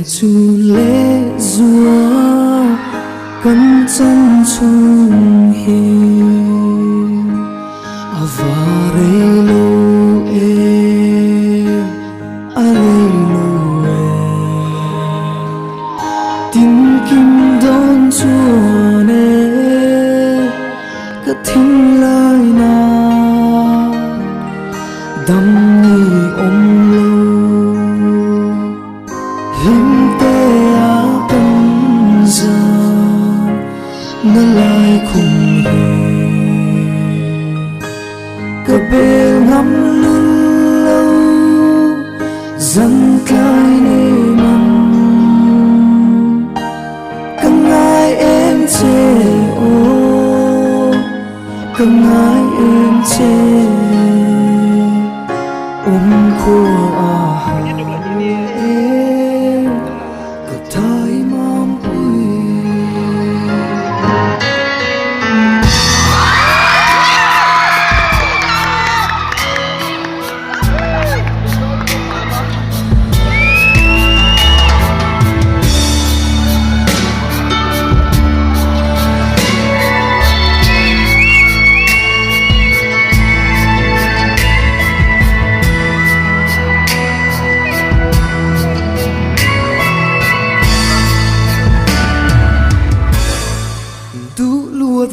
chu lệ dùa cắn chân chung hi avare lo e are lo e tin kim don chuane ka thing lai na dam ni om lo him te a kan za na lai khung hi ka bel ngam lo zan kai ne man ka ngai em che o ka ngai em che khô a em ka thai mam ui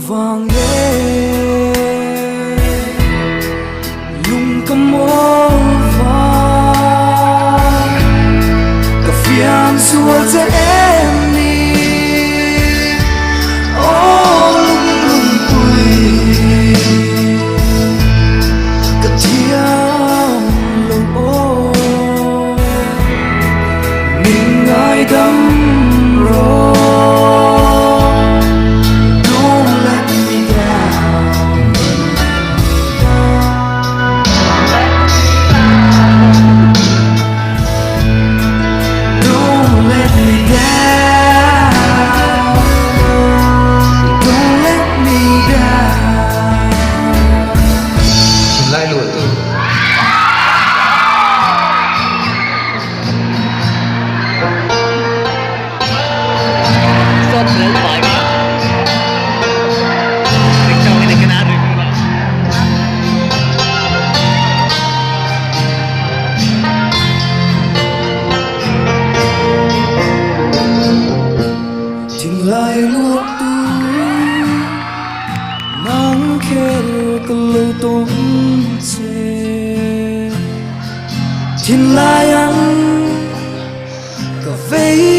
vàng ghé lung cầm mô vàng cà phiền xua cho em đi ô lung lung quỳ cà thiam lung ô mình ai đắm rồi lại luộc tu nắng kêu cả lâu tốn chê thiên lai ăn cà phê